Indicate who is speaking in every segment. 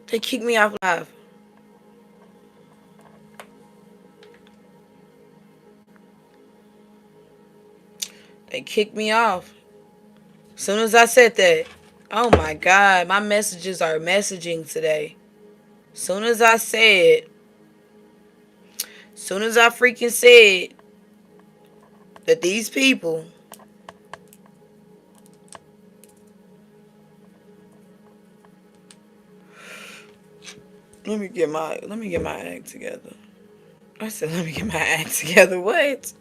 Speaker 1: They kicked me off live. They kicked me off. As soon as I said that. Oh my God. My messages are messaging today. Soon as I said. Soon as I freaking said that these people. Let me get my act together. I said, let me get my act together. What?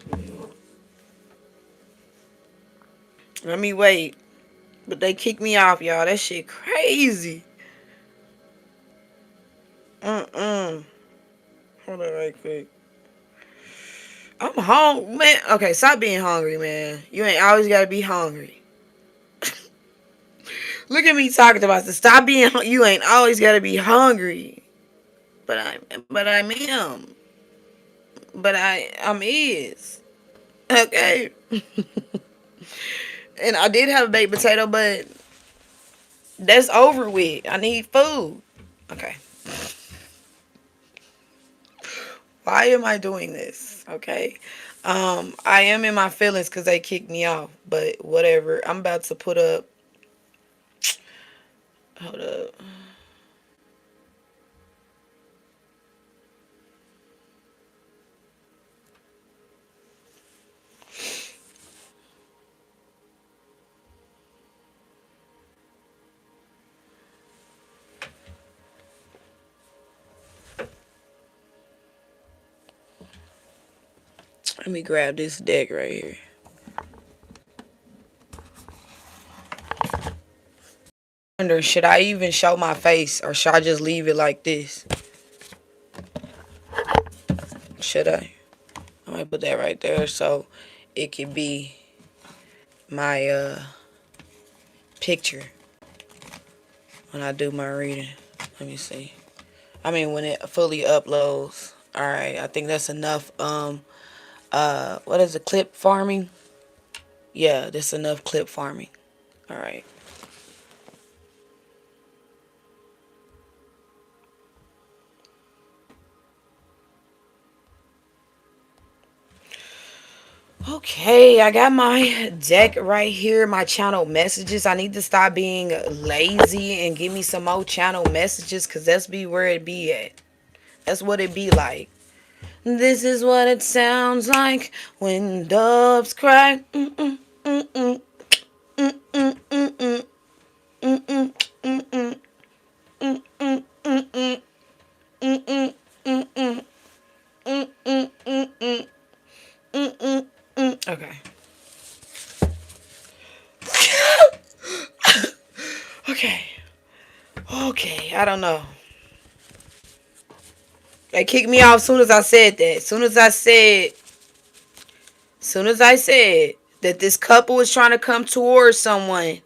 Speaker 1: Let me wait. But they kicked me off, y'all. That shit crazy. Hold on right quick. I'm hungry, man. Okay, stop being hungry, man. You ain't always gotta be hungry. Look at me talking about this. Stop being. You ain't always gotta be hungry. But I am. But I'm is. Okay. And I did have a baked potato, but that's over with. I need food. Okay. Why am I doing this? Okay. I am in my feelings because they kicked me off. But whatever. I'm about to put up. Hold up. Let me grab this deck right here. Wonder, should I even show my face or should I just leave it like this? Should I? I might put that right there so it could be my picture when I do my reading. Let me see. I mean when it fully uploads. Alright, I think that's enough. What is it, clip farming? Yeah, that's enough clip farming. Alright. Okay, I got my deck right here, my channel messages. I need to stop being lazy and give me some more channel messages because that's be where it be at. That's what it be like. This is what it sounds like when doves cry. Mm-mm, mm-mm, mm-mm, mm-mm, mm-mm, mm-mm, mm-mm, mm-mm, mm-mm, mm-mm, mm-mm, mm-mm, mm-mm, mm. Okay. Okay. Okay, I don't know. They kicked me off as soon as I said that. As soon as I said that this couple was trying to come towards someone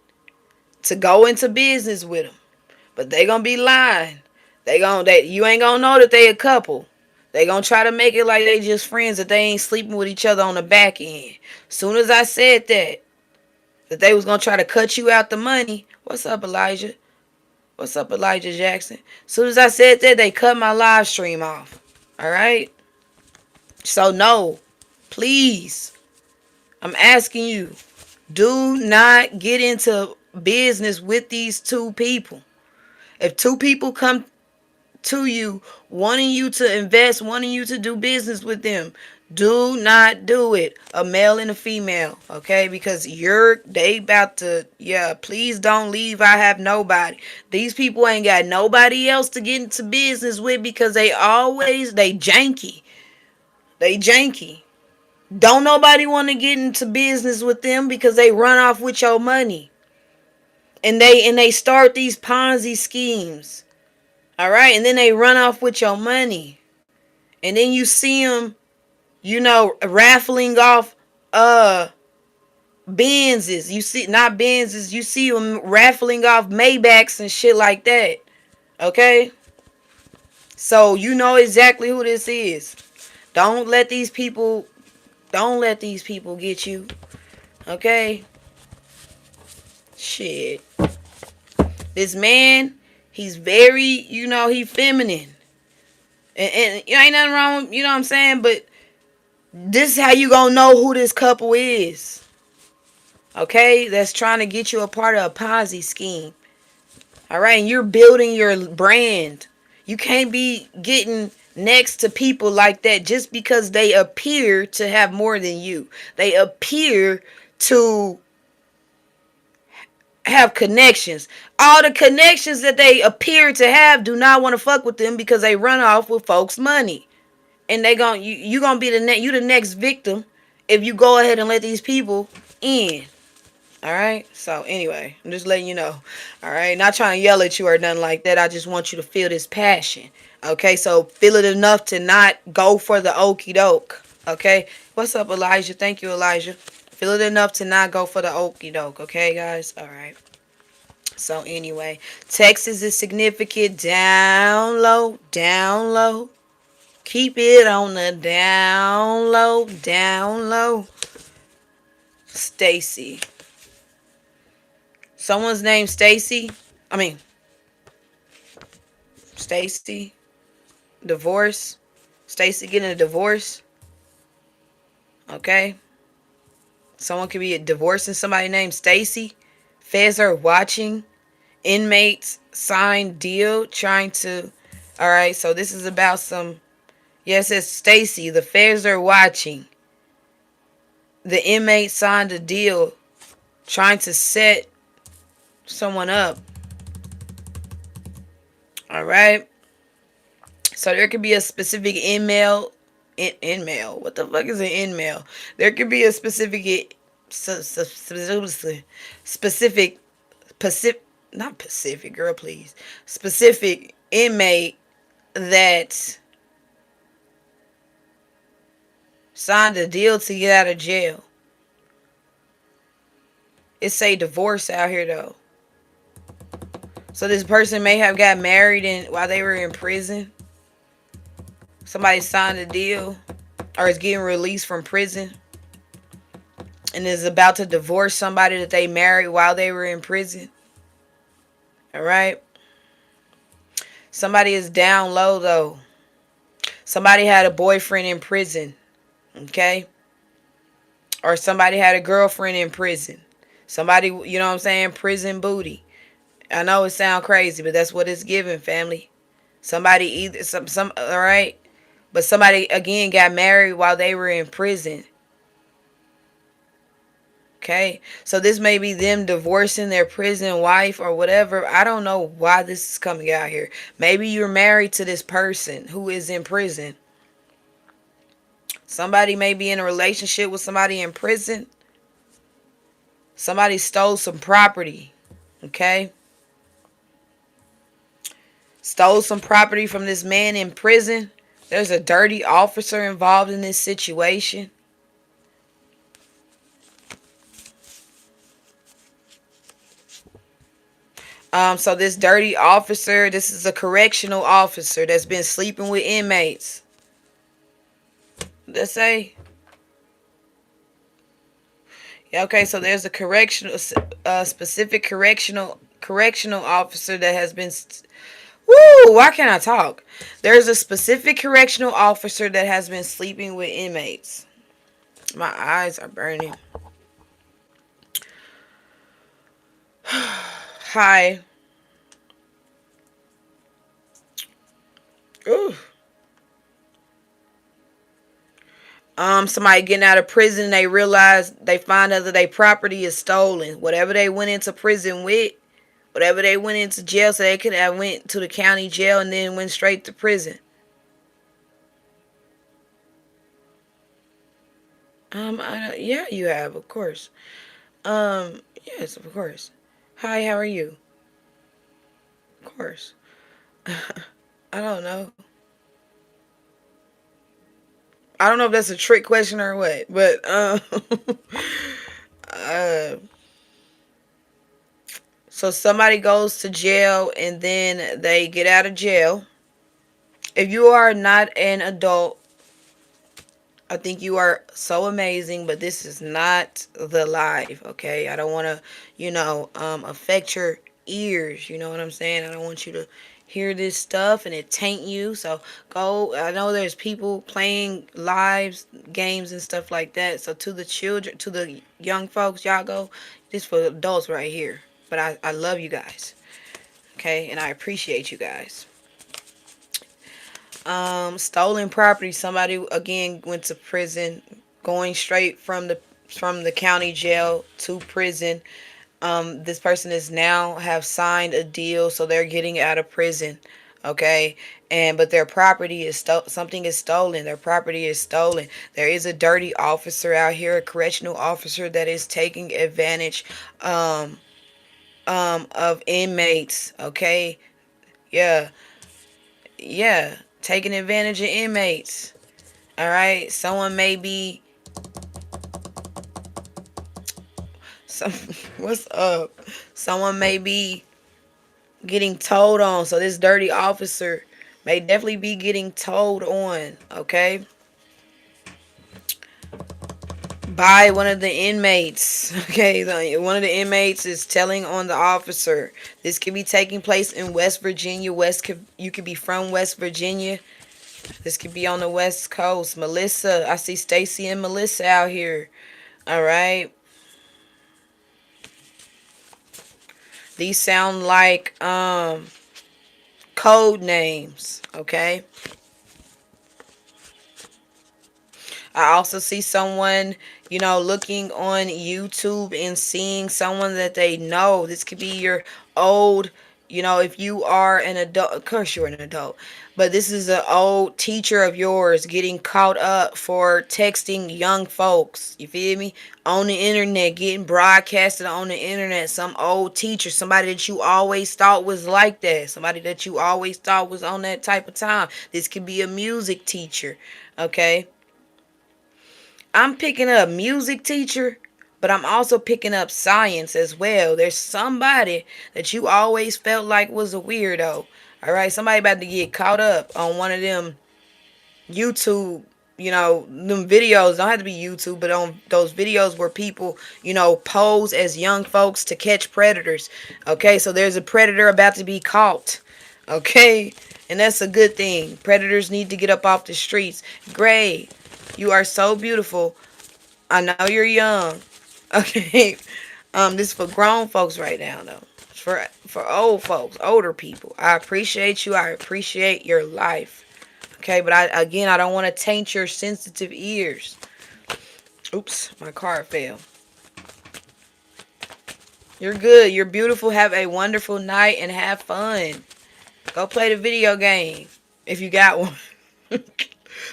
Speaker 1: to go into business with them. But they gonna be lying. You ain't gonna know that they a couple. They gonna try to make it like they just friends, that they ain't sleeping with each other on the back end. Soon as I said that they was gonna try to cut you out the money. What's up, Elijah? What's up, Elijah Jackson? Soon as I said that, they cut my live stream off. Alright? So no. Please. I'm asking you. Do not get into business with these two people. If two people come to you wanting you to invest, wanting you to do business with them, do not do it. A male and a female, okay? Because they about to, yeah, please don't leave. I have nobody. These people ain't got nobody else to get into business with because they janky. They janky. Don't nobody want to get into business with them because they run off with your money. And they start these Ponzi schemes. All right, and then they run off with your money. And then you see them, raffling off Benzes. You see, not Benzes, you see them raffling off Maybachs and shit like that. Okay? So you know exactly who this is. Don't let these people get you. Okay? Shit. This man, He's very, he feminine. And ain't nothing wrong, you know what I'm saying? But this is how you gonna know who this couple is. Okay? That's trying to get you a part of a Ponzi scheme. Alright? And you're building your brand. You can't be getting next to people like that just because they appear to have more than you. They appear to have connections. All the connections that they appear to have do not want to fuck with them because they run off with folks' money. And you gonna be the next victim if you go ahead and let these people in. Alright? So anyway, I'm just letting you know. Alright? Not trying to yell at you or nothing like that. I just want you to feel this passion. Okay? So feel it enough to not go for the okie doke. Okay? What's up, Elijah? Thank you, Elijah. Feel it enough to not go for the okie doke. Okay, guys? Alright. So anyway, Texas is significant. Down low. Down low. Keep it on the down low. Down low. Stacy. Someone's named Stacy. Stacy. Divorce. Stacy getting a divorce. Okay. Someone could be divorcing somebody named Stacy. Feds are watching. Inmates signed deal trying to. Alright, so this is about some. Yes, it's Stacy. The feds are watching. The inmate signed a deal trying to set someone up. Alright. So there could be a specific in-mail. What the fuck is an in-mail? There could be a specific not Pacific, girl, please. Specific inmate that signed a deal to get out of jail. It say divorce out here though. So this person may have got married while they were in prison. Somebody signed a deal or is getting released from prison and is about to divorce somebody that they married while they were in prison. Alright? Somebody is down low though. Somebody had a boyfriend in prison. Okay? Or somebody had a girlfriend in prison. Somebody, you know what I'm saying? Prison booty. I know it sounds crazy, but that's what it's giving, family. Somebody either, alright? But somebody, again, got married while they were in prison. Okay? So this may be them divorcing their prison wife or whatever. I don't know why this is coming out here. Maybe you're married to this person who is in prison. Somebody may be in a relationship with somebody in prison. Somebody stole some property. Okay? Stole some property from this man in prison. There's a dirty officer involved in this situation. So this dirty officer, this is a correctional officer that's been sleeping with inmates. Let's say. Yeah, okay, so there's a specific correctional officer that has been. Woo! Why can't I talk? There's a specific correctional officer that has been sleeping with inmates. My eyes are burning. Hi. Ooh. Somebody getting out of prison, they find out that their property is stolen. Whatever they went into prison with, whatever they went into jail, so they could have went to the county jail and then went straight to prison. Yeah, you have, of course. Yes, of course. Hi, how are you? Of course. I don't know. I don't know if that's a trick question or what, but so somebody goes to jail and then they get out of jail. If you are not an adult, I think you are so amazing, but this is not the life, okay? I don't want to, affect your ears. You know what I'm saying? I don't want you to hear this stuff and it taint you. So go. I know there's people playing lives, games and stuff like that. So to the children, to the young folks, y'all go. This for adults right here. But I love you guys. Okay, and I appreciate you guys. Stolen property. Somebody again went to prison, going straight from the county jail to prison. This person is now have signed a deal, so they're getting out of prison. Okay, and but their property is something is stolen. Their property is stolen. There is a dirty officer out here, a correctional officer that is taking advantage of inmates. Okay, yeah, yeah, taking advantage of inmates. All right, someone may be some. What's up? Someone may be getting told on. So this dirty officer may definitely be getting told on. Okay, by one of the inmates. Okay, one of the inmates is telling on the officer. This could be taking place in West Virginia. You could be from West Virginia. This could be on the West Coast. Melissa, I see Stacy and Melissa out here. All right. These sound like code names. Okay. I also see someone, looking on YouTube and seeing someone that they know. This could be your old, if you are an adult, of course you're an adult, but this is an old teacher of yours getting caught up for texting young folks. You feel me? On the internet, getting broadcasted on the internet. Some old teacher, somebody that you always thought was like that. Somebody that you always thought was on that type of time. This could be a music teacher. Okay. I'm picking up music teacher, but I'm also picking up science as well. There's somebody that you always felt like was a weirdo. All right, somebody about to get caught up on one of them YouTube, them videos. Don't have to be YouTube, but on those videos where people, pose as young folks to catch predators. Okay, so there's a predator about to be caught. Okay, and that's a good thing. Predators need to get up off the streets. Gray, you are so beautiful. I know you're young. Okay. This is for grown folks right now though. It's for old folks, older people. I appreciate you. I appreciate your life. Okay, but I don't want to taint your sensitive ears. Oops, my card fell. You're good. You're beautiful. Have a wonderful night and have fun. Go play the video game if you got one.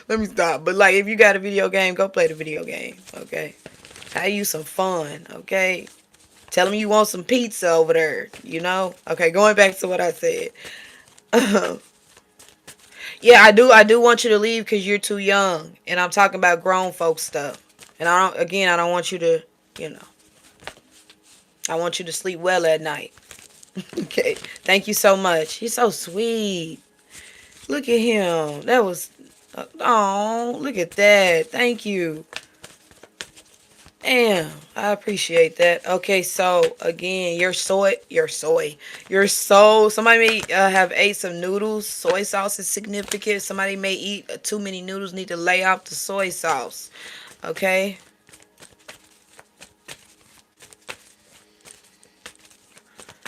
Speaker 1: Let me stop. But like, if you got a video game, go play the video game. Okay. Have you some fun. Okay. Tell them you want some pizza over there. Okay. Going back to what I said. Yeah, I do want you to leave because you're too young, and I'm talking about grown folks stuff. And I don't want you to, I want you to sleep well at night. Okay. Thank you so much. He's so sweet. Look at him. That was. Oh, look at that. Thank you. Damn, I appreciate that. Okay, so again, somebody may have ate some noodles. Soy sauce is significant. Somebody may eat too many noodles, need to lay off the soy sauce. Okay.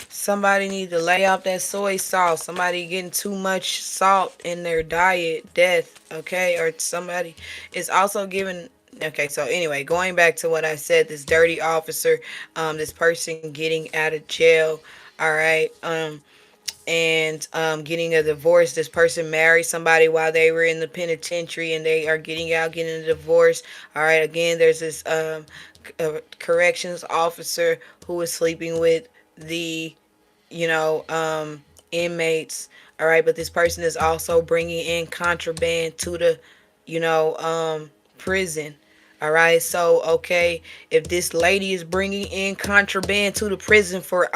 Speaker 1: Somebody need to lay off that soy sauce. Somebody getting too much salt in their diet. Death. Okay. Or somebody is also giving. Okay. So anyway, going back to what I said, this dirty officer, this person getting out of jail. All right. And getting a divorce. This person married somebody while they were in the penitentiary and they are getting out, getting a divorce. All right. Again, there's this corrections officer who is sleeping with the inmates. All right, but this person is also bringing in contraband to the prison. All right, so okay, if this lady is bringing in contraband to the prison for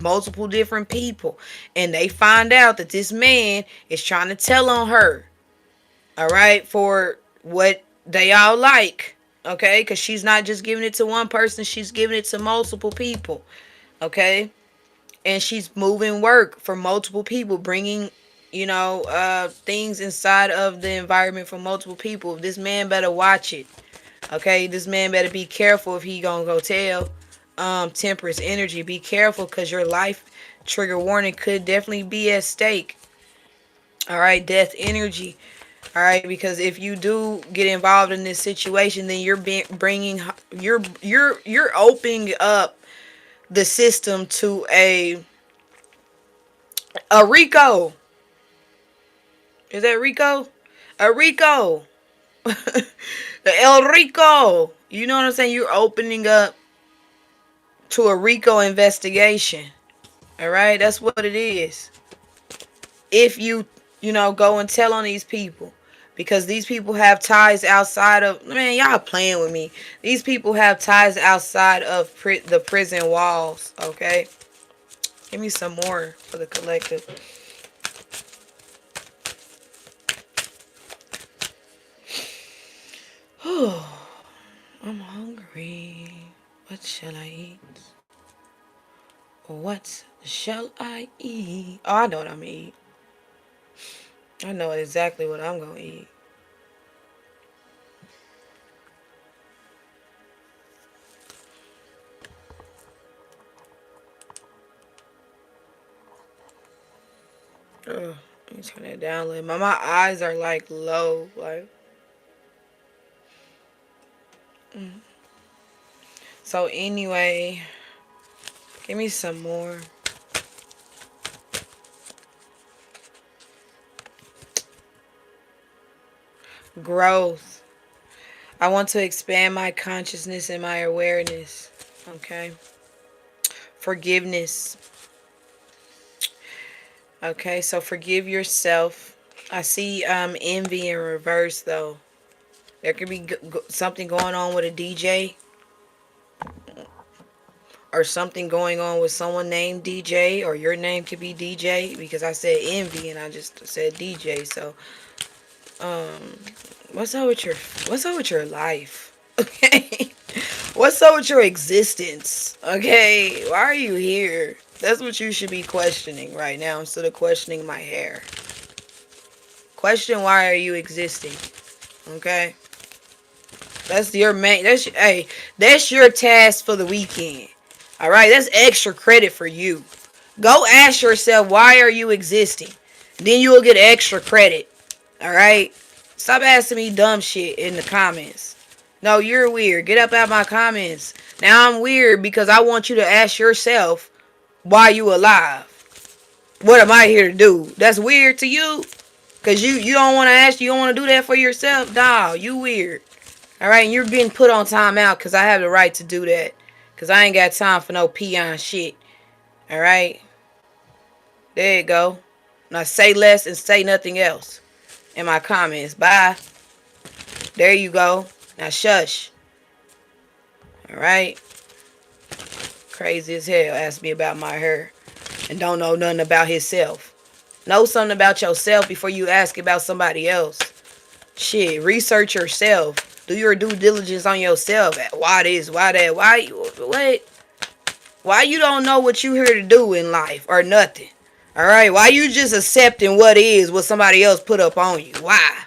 Speaker 1: multiple different people, and they find out that this man is trying to tell on her, all right, for what they all like, okay, because she's not just giving it to one person, she's giving it to multiple people. Okay. and she's moving work for multiple people, bringing, things inside of the environment for multiple people. This man better watch it. Okay, this man better be careful if he gonna go tell. Temperance energy, be careful, because your life trigger warning could definitely be at stake. All right, death energy. All right, because if you do get involved in this situation, then you're bringing, you're opening up the system to a Rico. Is that Rico? A Rico. The El Rico. You know what I'm saying? You're opening up to a Rico investigation. All right, that's what it is. If go and tell on these people, because these people have ties outside of, man, y'all playing with me. These people have ties outside of the prison walls. Okay, give me some more for the collective. I'm hungry. What shall I eat? What shall I eat? Oh, I know what I'm gonna eat. I know exactly what I'm gonna eat. Ugh, let me turn that down a little. My eyes are like low, like. So anyway, give me some more. Growth. I want to expand my consciousness and my awareness. Okay. Forgiveness. Okay, so forgive yourself. I see envy in reverse, though. There could be something going on with a DJ, or something going on with someone named DJ, or your name could be DJ, because I said envy and I just said DJ. So what's up with your life? Okay. What's up with your existence? Okay, why are you here? That's what you should be questioning right now, instead of questioning my hair. Question, why are you existing? Okay, that's your main. That's your task for the weekend. All right, that's extra credit for you. Go ask yourself, why are you existing? Then you will get extra credit. All right, stop asking me dumb shit in the comments. No, you're weird. Get up out my comments. Now I'm weird because I want you to ask yourself, why you alive? What am I here to do? That's weird to you? Because you don't want to ask, you don't want to do that for yourself? Nah, you weird. Alright, and you're getting put on timeout because I have the right to do that. Because I ain't got time for no peon shit. Alright? There you go. Now say less and say nothing else in my comments. Bye. There you go. Now shush. Alright? Crazy as hell. Ask me about my hair and don't know nothing about himself. Know something about yourself before you ask about somebody else. Shit, research yourself. Do your due diligence on yourself. Why this? Why that? Why? What? Why you don't know what you here to do in life or nothing? Alright? Why you just accepting what somebody else put up on you? Why?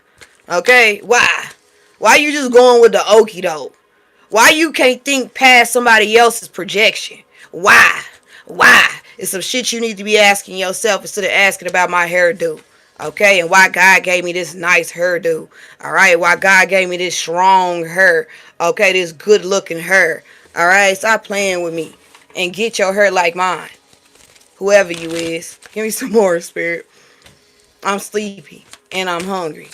Speaker 1: Okay? Why? Why you just going with the okie doke? Why you can't think past somebody else's projection? Why? Why? It's some shit you need to be asking yourself instead of asking about my hairdo. Okay? And why God gave me this nice hairdo. Alright? Why God gave me this strong hair. Okay? This good looking hair. Alright? Stop playing with me. And get your hair like mine. Whoever you is. Give me some more, spirit. I'm sleepy. And I'm hungry.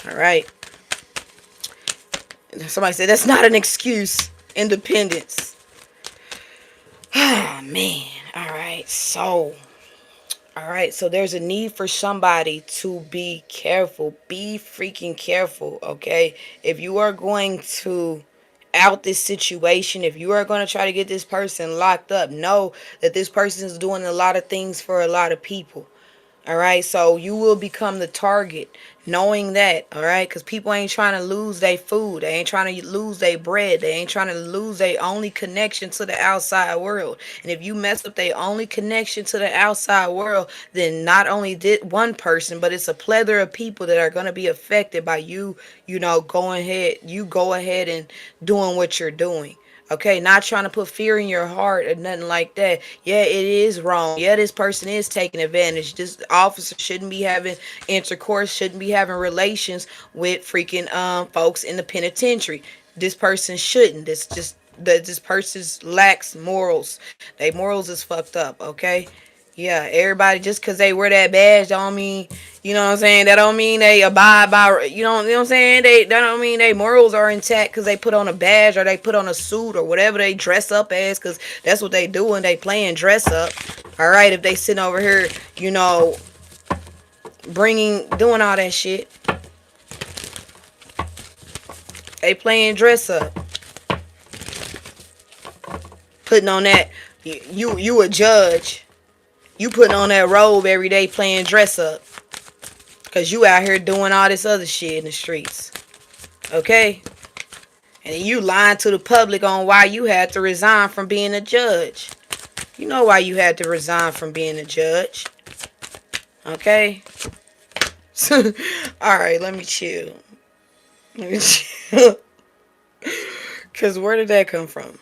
Speaker 1: Alright? Somebody said, that's not an excuse. Independence. Oh, man. Alright, so there's a need for somebody to be careful. Be freaking careful, okay? If you are going to out this situation, if you are going to try to get this person locked up, know that this person is doing a lot of things for a lot of people. All right, so you will become the target, knowing that. All right, because people ain't trying to lose their food, they ain't trying to lose their bread, they ain't trying to lose their only connection to the outside world. And if you mess up their only connection to the outside world, then not only did one person, but it's a plethora of people that are going to be affected by you. You know, go ahead and doing what you're doing. Okay, not trying to put fear in your heart or nothing like that. Yeah, it is wrong. Yeah, this person is taking advantage. This officer shouldn't be having intercourse, shouldn't be having relations with freaking folks in the penitentiary. This person shouldn't. This person lacks morals. They morals is fucked up, okay? Yeah, everybody just because they wear that badge don't mean, you know what I'm saying, that don't mean they abide by, you know what I'm saying, that don't mean they morals are intact because they put on a badge or they put on a suit or whatever they dress up as, because that's what they do when they playing dress up. All right, if they sitting over here, you know, doing all that shit, they playing dress up, putting on that, you a judge, you putting on that robe every day playing dress up. Because you out here doing all this other shit in the streets. Okay? And you lying to the public on why you had to resign from being a judge. You know why you had to resign from being a judge. Okay? Alright, let me chill. Let me chill. Because where did that come from?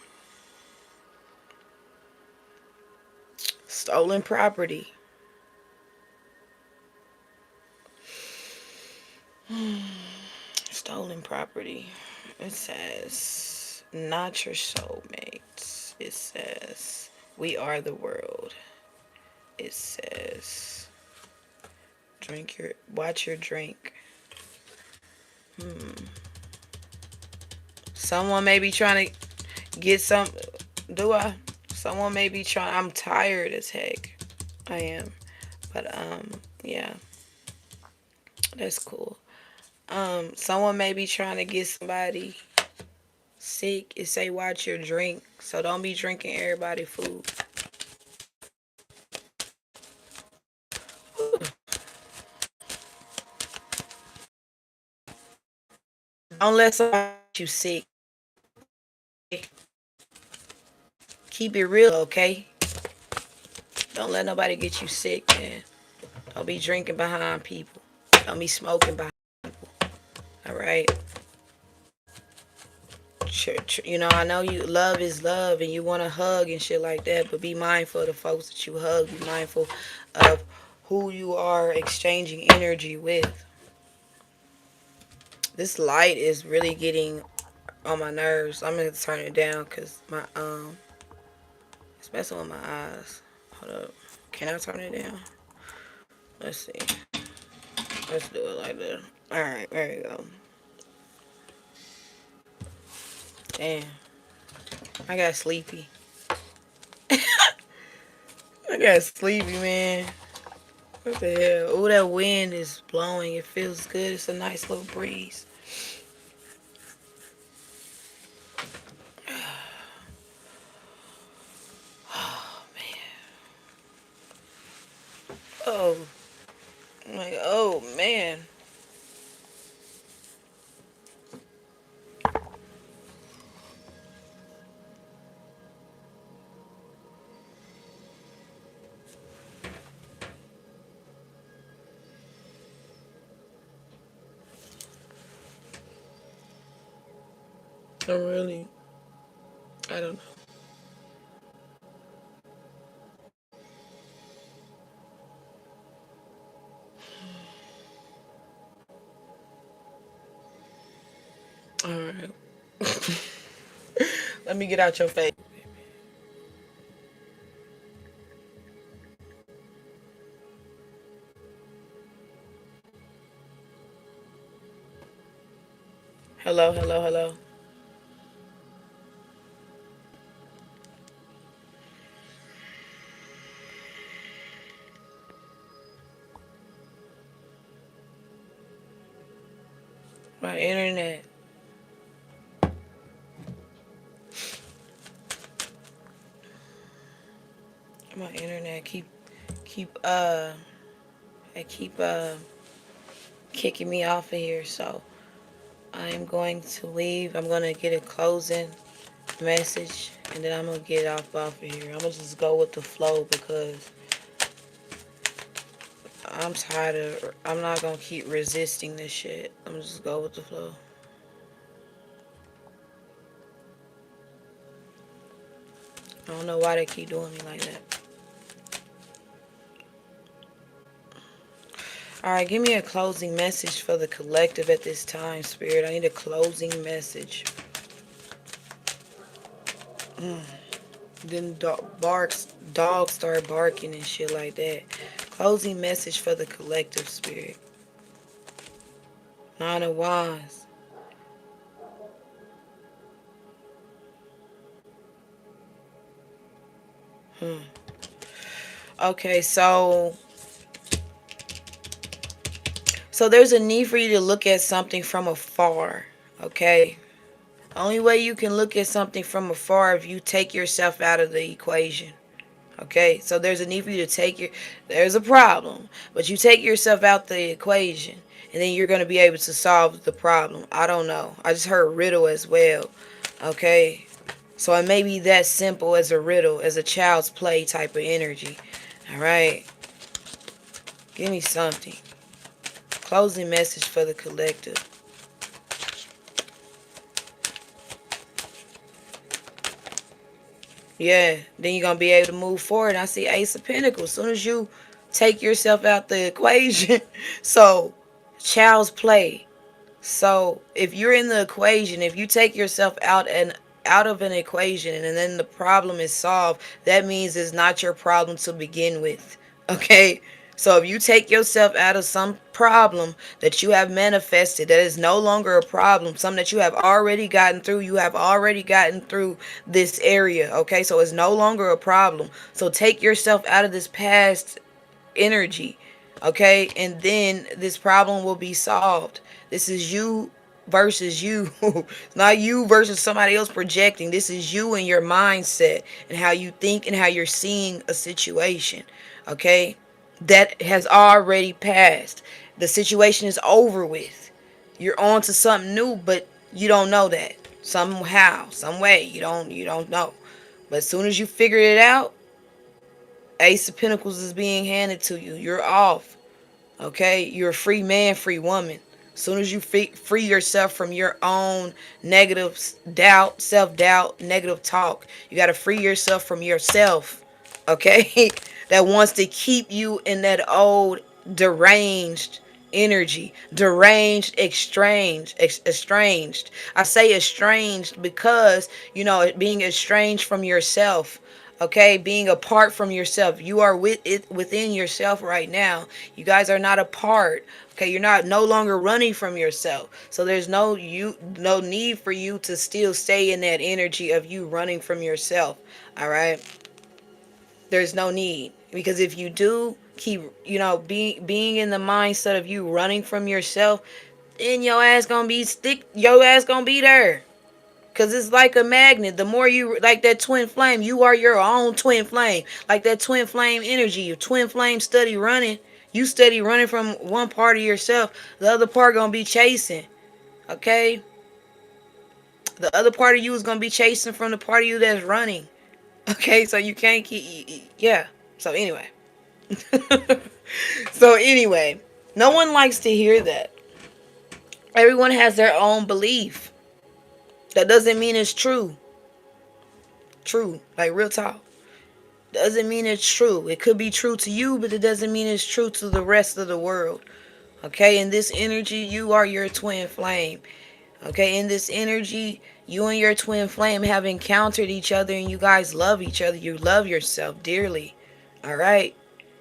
Speaker 1: Stolen property. Stolen property. It says, not your soulmates. It says, we are the world. It says, watch your drink. Someone may be trying to get some, someone may be trying, I'm tired as heck. I am. But, yeah. That's cool. Someone may be trying to get somebody sick. It say watch your drink. So don't be drinking everybody's food. Don't let somebody get you sick. Keep it real, okay? Don't let nobody get you sick, man. Don't be drinking behind people. Don't be smoking behind people. All right? You know, I know you love is love and you want to hug and shit like that, but be mindful of the folks that you hug. Be mindful of who you are exchanging energy with. This light is really getting on my nerves. I'm gonna turn it down because my it's messing with my eyes. Hold up. Can I turn it down? Let's see. Let's do it like that. Alright, there you go. Damn. I got sleepy. I got sleepy, man. What the hell? Oh, that wind is blowing. It feels good. It's a nice little breeze. Oh, man. Oh. I'm like, oh, man. I'm really, I don't know. Alright. Let me get out your face. Hello, hello, hello. My internet. My internet keep They keep kicking me off of here, so I'm going to leave. I'm going to get a closing message, and then I'm going to get off of here. I'm going to just go with the flow because I'm tired of, I'm not going to keep resisting this shit. I'm going to just go with the flow. I don't know why they keep doing me like that. Alright, give me a closing message for the collective at this time, Spirit. I need a closing message. Then dogs start barking and shit like that. Closing message for the collective, Spirit. 9 of Wands. Okay, so there's a need for you to look at something from afar, okay? Only way you can look at something from afar if you take yourself out of the equation. Okay, so there's a need for you to there's a problem, but you take yourself out the equation, and then you're going to be able to solve the problem. I don't know. I just heard riddle as well. Okay, so it may be that simple as a riddle, as a child's play type of energy. All right, give me something. Closing message for the collective. Yeah, then you're going to be able to move forward. I see Ace of Pentacles. As soon as you take yourself out the equation, so child's play. So if you're in the equation, if you take yourself out of an equation and then the problem is solved, that means it's not your problem to begin with. Okay? So if you take yourself out of some problem that you have manifested that is no longer a problem, something that you have already gotten through, you have already gotten through this area, okay? So it's no longer a problem. So take yourself out of this past energy, okay? And then this problem will be solved. This is you versus you. It's not you versus somebody else projecting. This is you and your mindset and how you think and how you're seeing a situation, okay? That has already passed. The situation is over with. You're on to something new, but you don't know that. Somehow, some way, you don't know. But as soon as you figure it out, Ace of Pentacles is being handed to you. You're off. Okay? You're a free man, free woman. As soon as you free yourself from your own negative doubt, self-doubt, negative talk, you got to free yourself from yourself. Okay? That wants to keep you in that old deranged energy. Deranged, estranged. I say estranged because, being estranged from yourself. Okay, being apart from yourself. You are within yourself right now. You guys are not apart. Okay, you're no longer running from yourself. So there's no need for you to still stay in that energy of you running from yourself. All right? There's no need, because if you do keep, being in the mindset of you running from yourself, then your ass gonna be there. Because it's like a magnet. The more you, like that twin flame, you are your own twin flame. Like that twin flame energy. Your twin flame steady running. You steady running from one part of yourself. The other part going to be chasing. Okay? The other part of you is going to be chasing from the part of you that's running. Okay? So you can't keep... Yeah. So anyway. No one likes to hear that. Everyone has their own belief. That doesn't mean it's true. True. Like real talk. Doesn't mean it's true. It could be true to you, but it doesn't mean it's true to the rest of the world. Okay? In this energy, you are your twin flame. Okay? In this energy, you and your twin flame have encountered each other and you guys love each other. You love yourself dearly. Alright?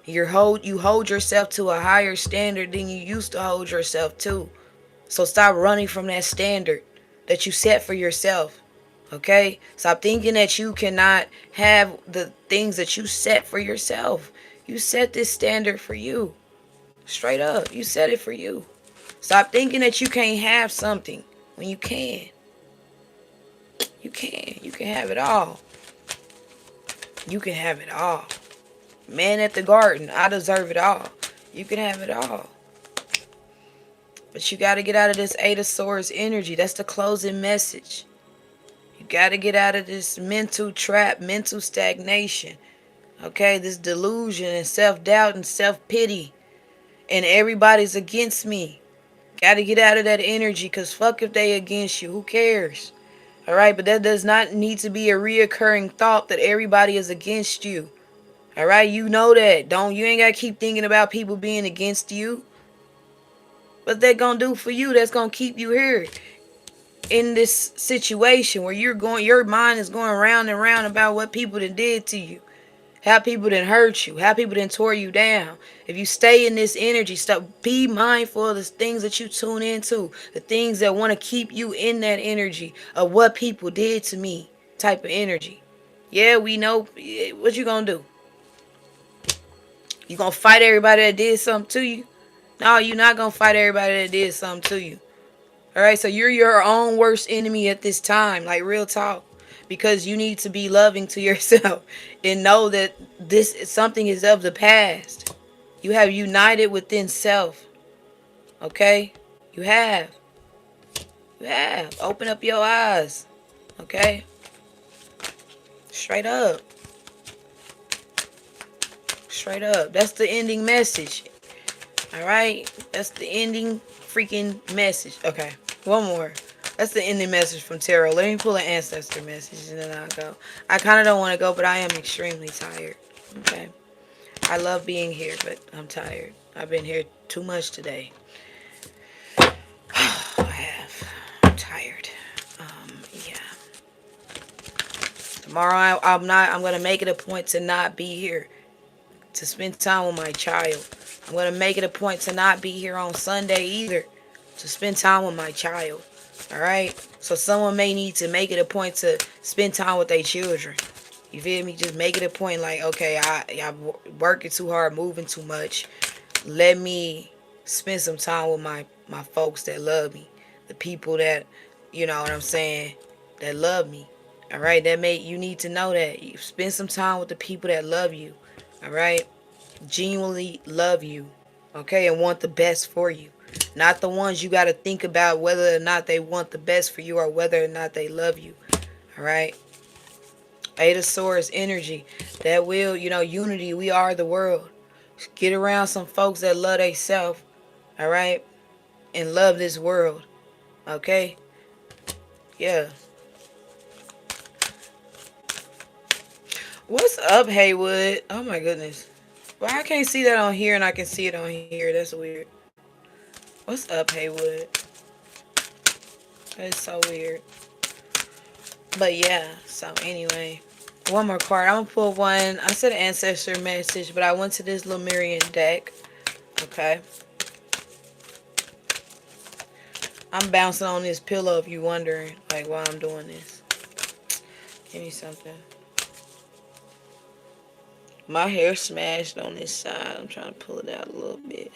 Speaker 1: You hold yourself to a higher standard than you used to hold yourself to. So stop running from that standard that you set for yourself. Okay? Stop thinking that you cannot have the things that you set for yourself. You set this standard for you. Straight up. You set it for you. Stop thinking that you can't have something when you can. You can. You can have it all. You can have it all. Man at the garden. I deserve it all. You can have it all. But you got to get out of this Eight of Swords energy. That's the closing message. You got to get out of this mental trap, mental stagnation. Okay, this delusion and self-doubt and self-pity. And everybody's against me. Got to get out of that energy, because fuck if they against you. Who cares? Alright, but that does not need to be a reoccurring thought that everybody is against you. Alright, you know that. You ain't got to keep thinking about people being against you. What they gonna do for you that's gonna keep you here in this situation where your mind is going round and round about what people done did to you, how people done hurt you, how people done tore you down. If you stay in this energy, be mindful of the things that you tune into, the things that want to keep you in that energy of what people did to me type of energy. Yeah, we know. What you gonna do? You gonna fight everybody that did something to you? No, you're not gonna fight everybody that did something to you. Alright, so you're your own worst enemy at this time, like real talk. Because you need to be loving to yourself and know that something is of the past. You have united within self. Okay? You have. You have. Open up your eyes. Okay? Straight up. Straight up. That's the ending message. Alright? That's the ending freaking message. Okay. One more. That's the ending message from tarot. Let me pull an ancestor message and then I'll go. I kind of don't want to go, but I am extremely tired. Okay. I love being here, but I'm tired. I've been here too much today. I have. I'm tired. Yeah. Tomorrow I'm going to make it a point to not be here. To spend time with my child. I'm going to make it a point to not be here on Sunday either. To spend time with my child. Alright? So someone may need to make it a point to spend time with their children. You feel me? Just make it a point like, okay, I'm working too hard, moving too much. Let me spend some time with my folks that love me. The people that, you know what I'm saying, that love me. Alright? You need to know that. You spend some time with the people that love you. Alright? Genuinely love you. Okay? And want the best for you. Not the ones you got to think about whether or not they want the best for you or whether or not they love you. Alright? Eight of Swords energy. That will, unity. We are the world. Get around some folks that love themselves. Alright? And love this world. Okay? Yeah. What's up, Haywood? Oh my goodness. Well, I can't see that on here and I can see it on here. That's weird. What's up, Haywood? That is so weird. But yeah, so anyway. One more card. I'm going to pull one. I said ancestor message, but I went to this Lemurian deck. Okay. I'm bouncing on this pillow if you're wondering, like, why I'm doing this. Give me something. My hair smashed on this side. I'm trying to pull it out a little bit.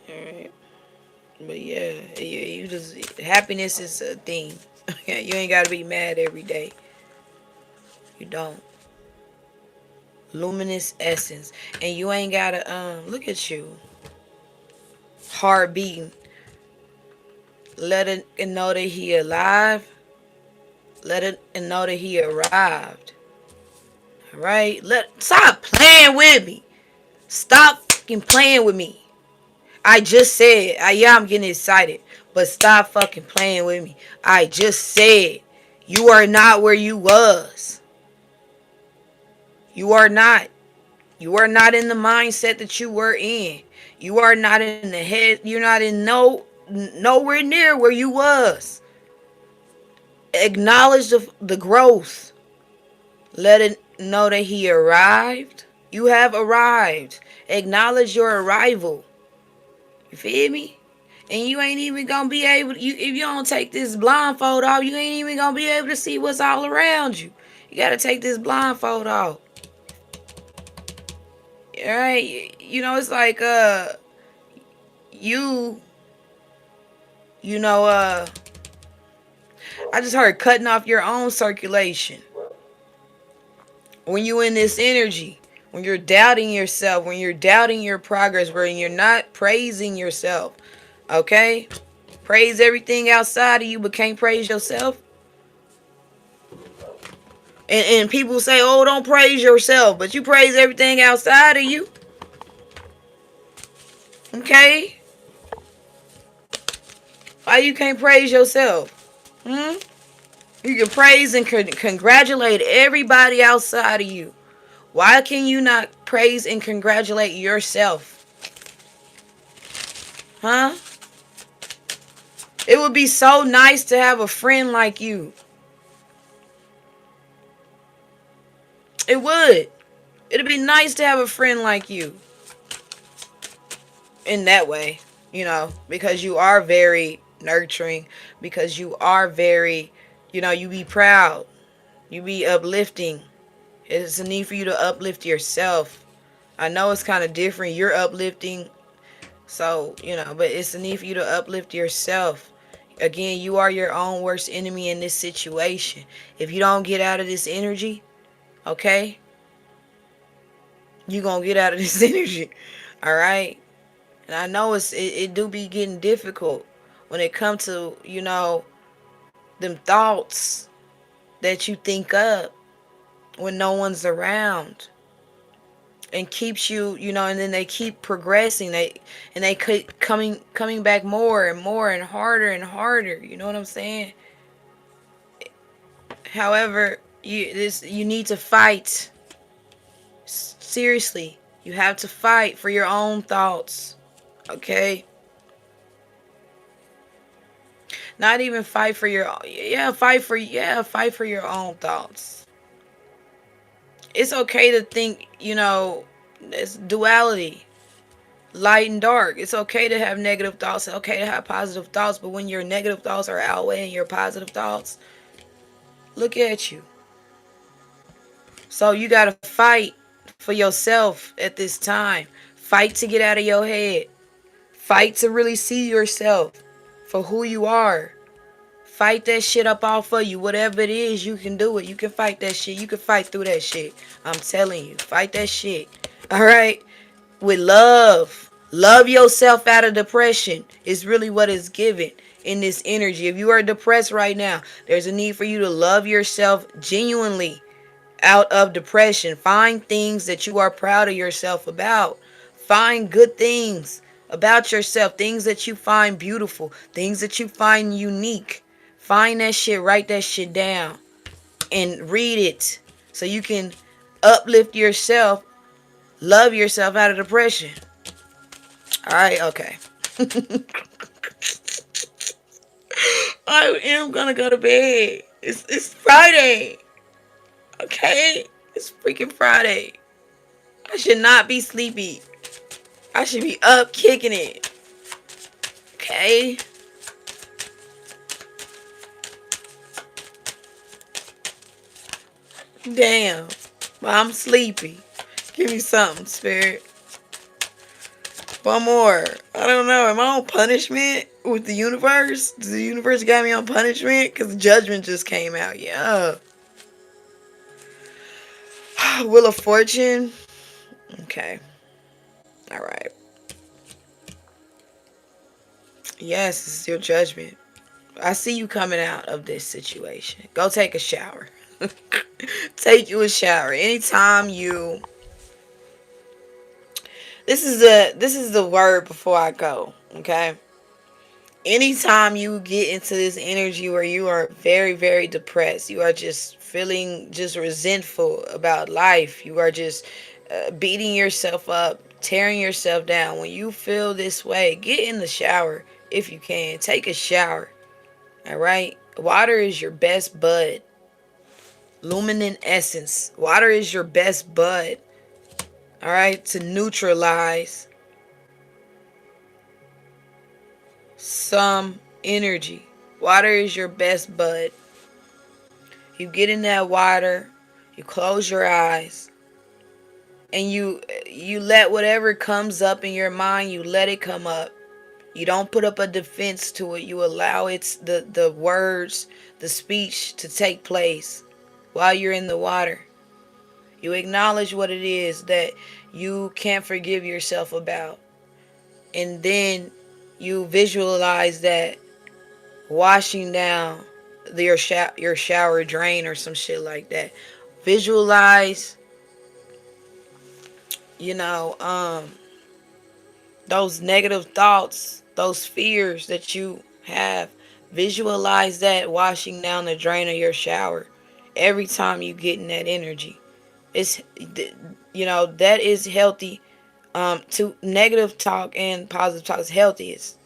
Speaker 1: Alright. But yeah, you just, happiness is a thing. You ain't got to be mad every day. You don't. Luminous essence. And you ain't got to, look at you. Heart beating. Let it know that he alive. Let it know that he arrived. Alright? Stop playing with me. Stop fucking playing with me. I just said, yeah, I'm getting excited, but stop fucking playing with me. I just said, you are not where you was. You are not. You are not in the mindset that you were in. You are not in the head. You're not in nowhere near where you was. Acknowledge the growth. Let it know that he arrived. You have arrived. Acknowledge your arrival. You feel me? And you ain't even gonna be able to, if you don't take this blindfold off, you ain't even gonna be able to see what's all around you. You gotta take this blindfold off. Alright? It's like I just heard cutting off your own circulation. When you in this energy, when you're doubting yourself, when you're doubting your progress, when you're not praising yourself. Okay? Praise everything outside of you, but can't praise yourself. And people say, oh, don't praise yourself, but you praise everything outside of you. Okay? Why you can't praise yourself? You can praise and congratulate everybody outside of you. Why can you not praise and congratulate yourself? Huh? It would be so nice to have a friend like you. It would. It'd be nice to have a friend like you. In that way, because you are very nurturing, because you are very, you be proud, you be uplifting. It's a need for you to uplift yourself. I know it's kind of different. You're uplifting, so, but it's a need for you to uplift yourself. Again, you are your own worst enemy in this situation. If you don't get out of this energy, okay, you gonna get out of this energy. All right. And I know it do be getting difficult when it comes to, them thoughts that you think up when no one's around, and keeps you, and then they keep progressing. They keep coming back more and more and harder. You know what I'm saying? However, you need to fight. Seriously, you have to fight for your own thoughts. Okay? Not even fight for your fight for your own thoughts. It's okay to think, it's duality, light and dark. It's okay to have negative thoughts. It's okay to have positive thoughts, but when your negative thoughts are outweighing your positive thoughts, look at you. So you got to fight for yourself at this time. Fight to get out of your head. Fight to really see yourself for who you are. Fight that shit up off of you. Whatever it is, you can do it. You can fight that shit. You can fight through that shit. I'm telling you. Fight that shit. Alright? With love. Love yourself out of depression is really what is given in this energy. If you are depressed right now, there's a need for you to love yourself genuinely out of depression. Find things that you are proud of yourself about. Find good things about yourself. Things that you find beautiful. Things that you find unique. Find that shit. Write that shit down. And read it. So you can uplift yourself. Love yourself out of depression. Alright, okay. I am gonna go to bed. It's Friday. Okay? It's freaking Friday. I should not be sleepy. I should be up kicking it. Okay? Damn. But I'm sleepy. Give me something, Spirit. One more. I don't know. Am I on punishment with the universe? Does the universe got me on punishment? Because judgment just came out. Yeah. Wheel of Fortune. Okay. Alright. Yes, this is your judgment. I see you coming out of this situation. Go take a shower. Take you a shower. Anytime you... This is the word before I go. Okay? Anytime you get into this energy where you are very, very depressed, you are just feeling just resentful about life, you are just beating yourself up, tearing yourself down. When you feel this way, get in the shower if you can. Take a shower. Alright? Water is your best bud. Luminant essence. Water is your best bud. Alright? To neutralize some energy. Water is your best bud. You get in that water, you close your eyes, and you let whatever comes up in your mind, you let it come up. You don't put up a defense to it. You allow the words, the speech to take place while you're in the water. You acknowledge what it is that you can't forgive yourself about. And then you visualize that washing down your shower drain or some shit like that. Visualize, you know, those negative thoughts, those fears that you have. Visualize that washing down the drain of your shower every time you get in that energy. It's, that is healthy. To negative talk and positive talk is healthy. It's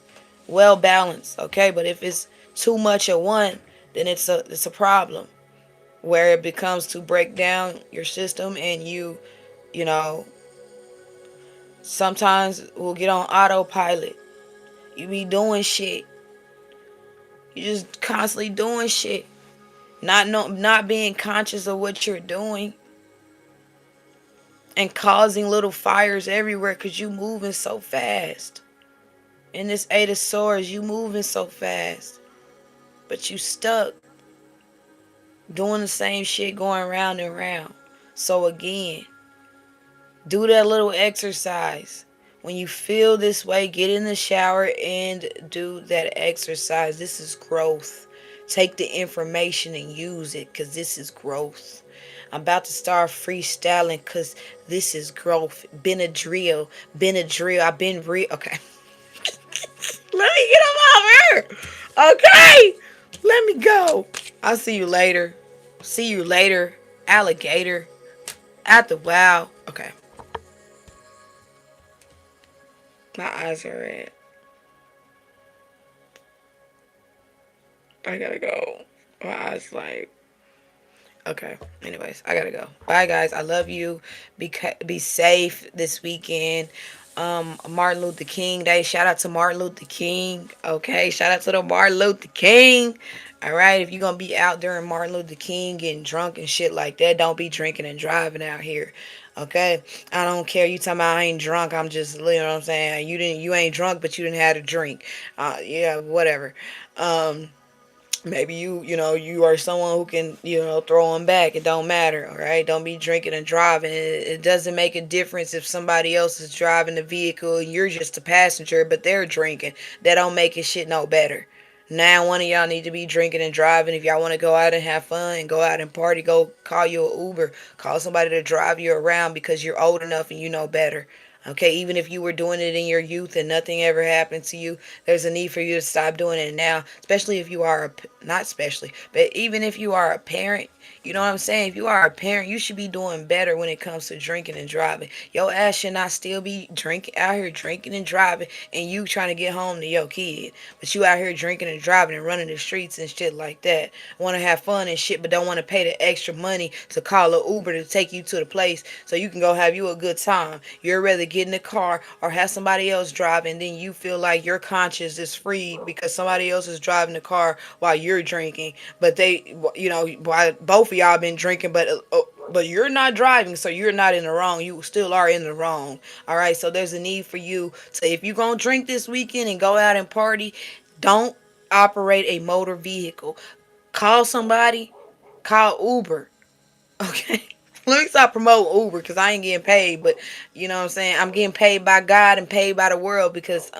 Speaker 1: well balanced, okay. But if it's too much of one, then it's a problem where it becomes to break down your system, and you know sometimes we'll get on autopilot. You be doing shit. You just constantly doing shit, not being conscious of what you're doing, and causing little fires everywhere because you moving so fast. In this Eight of Swords, you moving so fast, but you stuck doing the same shit, going round and round. So again, do that little exercise. When you feel this way, get in the shower and do that exercise. This is growth. Take the information and use it, because this is growth. I'm about to start freestyling because this is growth. Been a drill. I've been real. Okay. Let me get up off here. Okay. Let me go. I'll see you later. See you later, alligator. At the wow. Okay. My eyes are red. I gotta go. My eyes like. Okay. Anyways, I gotta go. Bye, guys. I love you. Be safe this weekend. Martin Luther King Day. Shout out to Martin Luther King. Okay. Shout out to the Martin Luther King. All right. If you're gonna be out during Martin Luther King getting drunk and shit like that, don't be drinking and driving out here. Okay. I don't care. You talking about I ain't drunk. I'm just, you know what I'm saying. You ain't drunk, but you didn't have a drink. Yeah. Whatever. Maybe you are someone who can throw them back. It don't matter. All right, don't be drinking and driving. It doesn't make a difference if somebody else is driving the vehicle and you're just a passenger, but they're drinking. That don't make it shit no better. Now one of y'all need to be drinking and driving. If y'all want to go out and have fun and go out and party, go call you an Uber. Call somebody to drive you around because you're old enough and you know better. Okay, even if you were doing it in your youth and nothing ever happened to you, there's a need for you to stop doing it now. Especially if you are not especially, but even if you are a parent, you know what I'm saying? If you are a parent, you should be doing better when it comes to drinking and driving. Your ass should not still be drinking out here drinking and driving, and you trying to get home to your kid, but you out here drinking and driving and running the streets and shit like that. Want to have fun and shit, but don't want to pay the extra money to call a Uber to take you to the place so you can go have you a good time. You'd rather get in the car or have somebody else drive, and then you feel like your conscience is freed because somebody else is driving the car while you're drinking, but while both of y'all been drinking, but you're not driving, so you're not in the wrong. You still are in the wrong. All right, so there's a need for you to, if you're gonna drink this weekend and go out and party, don't operate a motor vehicle. Call somebody. Call Uber. Okay. Let me stop promoting Uber because I ain't getting paid, but you know what I'm saying? I'm getting paid by God and paid by the world because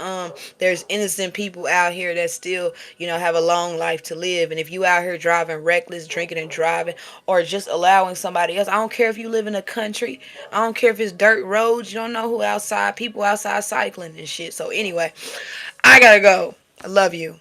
Speaker 1: there's innocent people out here that still, have a long life to live. And if you out here driving reckless, drinking and driving, or just allowing somebody else, I don't care if you live in a country, I don't care if it's dirt roads, you don't know who outside, people outside cycling and shit. So anyway, I gotta go. I love you.